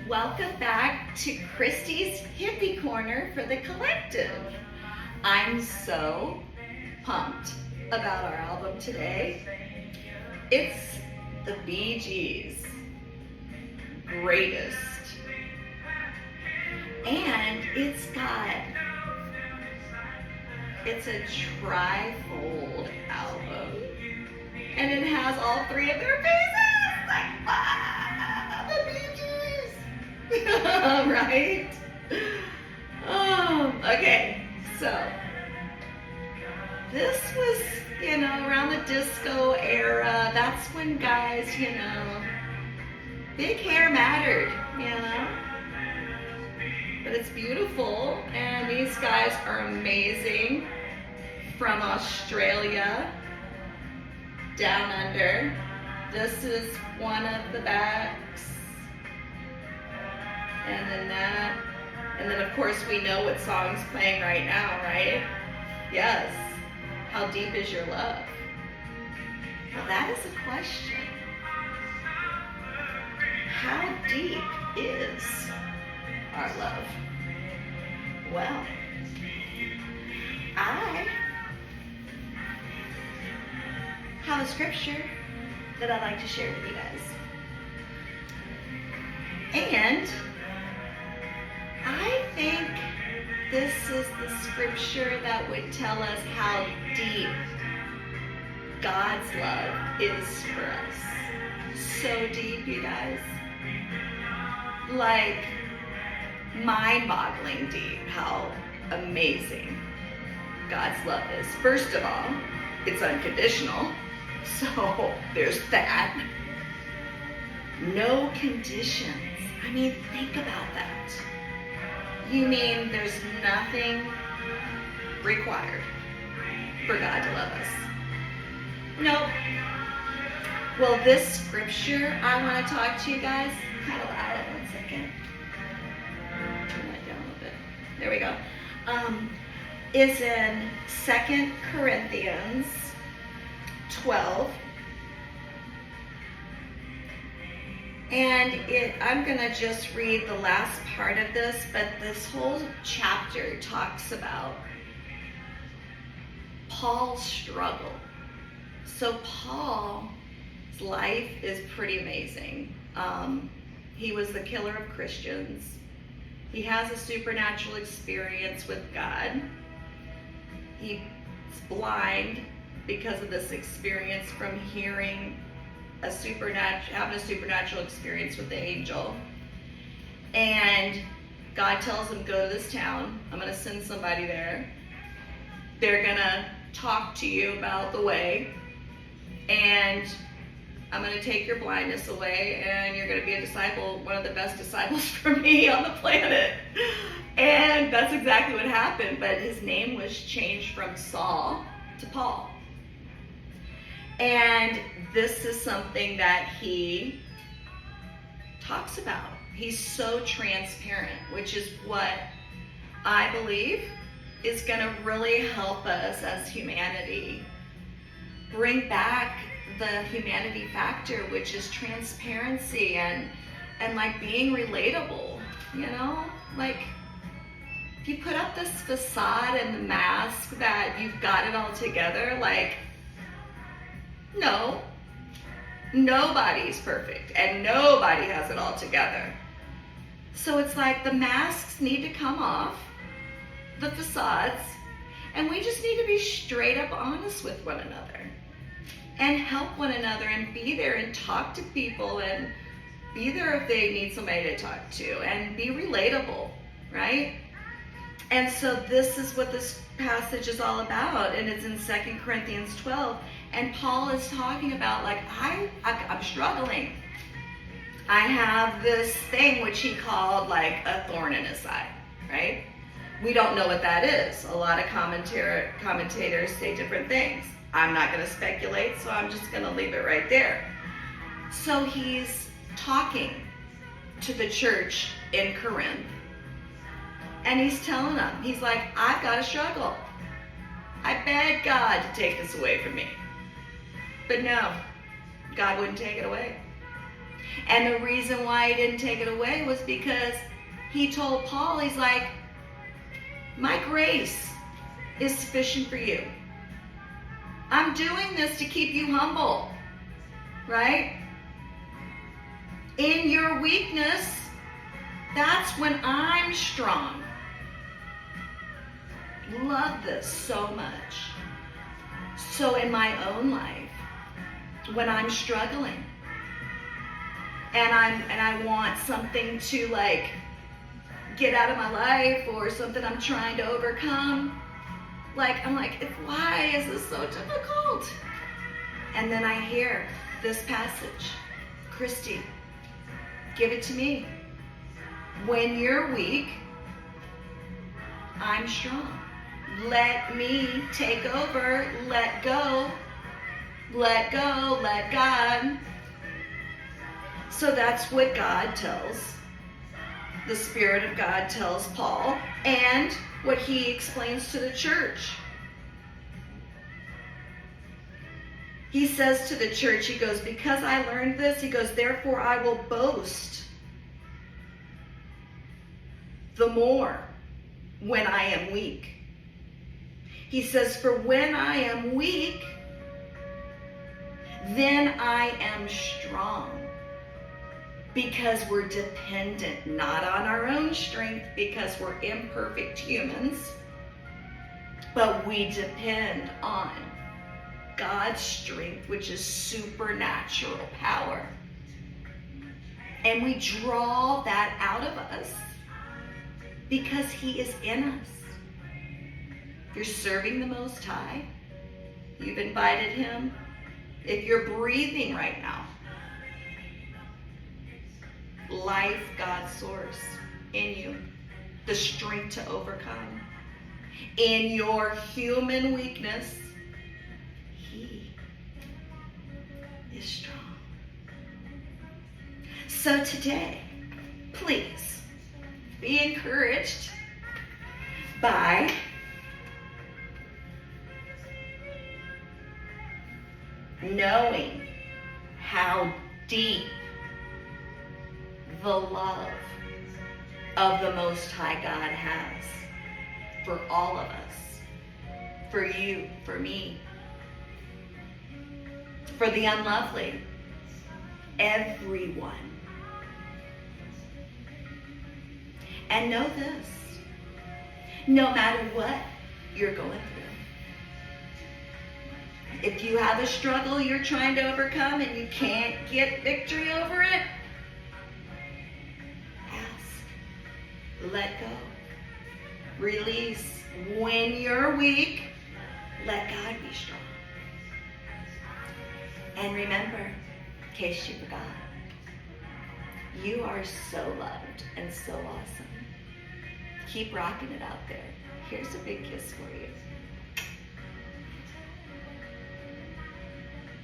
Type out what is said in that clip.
Welcome back to Christy's Hippie Corner for the Collective. I'm so pumped about our album today. It's the Bee Gees' greatest. And it's a trifold album. And it has all three of their faces. Like, wow, the Bee Gees. Right? Oh, okay. So, this was, around the disco era. That's when guys, big hair mattered, But it's beautiful, and these guys are amazing. From Australia, down under. This is one of the backs. And then that. And then of course we know what song's playing right now, right? Yes. How deep is your love? Well, that is a question. How deep is our love? Well, I have a scripture that I'd like to share with you guys. And I think this is the scripture that would tell us how deep God's love is for us. So deep, you guys. Like, mind-boggling deep how amazing God's love is. First of all, it's unconditional. So there's that. No conditions. I mean, think about that. You mean there's nothing required for God to love us? Nope. Well, this scripture I want to talk to you guys, kind of loud, 1 second. Turn that down a little bit. There we go. Is in 2 Corinthians 12. And I'm going to just read the last part of this, but this whole chapter talks about Paul's struggle. So Paul's life is pretty amazing. He was the killer of Christians. He has a supernatural experience with God. He's blind because of this experience from having a supernatural experience with the angel. And God tells him, go to this town. I'm going to send somebody there. They're going to talk to you about the way. And I'm going to take your blindness away, and you're going to be a disciple, one of the best disciples for me on the planet. And that's exactly what happened. But his name was changed from Saul to Paul. And this is something that he talks about. He's so transparent, which is what I believe is going to really help us as humanity bring back the humanity factor, which is transparency and like being relatable, Like, if you put up this facade and the mask that you've got it all together, like, no, nobody's perfect and nobody has it all together. So it's like the masks need to come off, the facades, and we just need to be straight up honest with one another and help one another and be there and talk to people and be there if they need somebody to talk to and be relatable, right? And so this is what this passage is all about, and it's in 2 Corinthians 12. And Paul is talking about, like, I'm struggling. I have this thing which he called, like, a thorn in his side, right? We don't know what that is. A lot of commentators say different things. I'm not going to speculate, so I'm just going to leave it right there. So he's talking to the church in Corinth, and he's telling them, he's like, I've got a struggle. I begged God to take this away from me. But no, God wouldn't take it away. And the reason why he didn't take it away was because he told Paul, he's like, my grace is sufficient for you. I'm doing this to keep you humble, right? In your weakness, that's when I'm strong. Love this so much. So in my own life, when I'm struggling and I want something to like get out of my life or something I'm trying to overcome, I'm like, why is this so difficult? And then I hear this passage, Christy, give it to me. When you're weak, I'm strong. Let me take over, let go, let God. So that's what God tells, the Spirit of God tells Paul, and what he explains to the church. He says to the church, he goes, because I learned this, he goes, therefore I will boast the more when I am weak. He says, for when I am weak, then I am strong. Because we're dependent not on our own strength, because we're imperfect humans, but we depend on God's strength, which is supernatural power. And we draw that out of us because he is in us. If you're serving the Most High, you've invited him. If you're breathing right now, life, God's source in you, the strength to overcome. In your human weakness, he is strong. So today, please be encouraged by knowing how deep the love of the Most High God has for all of us, for you, for me, for the unlovely, everyone. And know this, no matter what you're going through, if you have a struggle you're trying to overcome and you can't get victory over it, let go. Release. When you're weak, let God be strong. And remember, in case you forgot, you are so loved and so awesome. Keep rocking it out there. Here's a big kiss for you.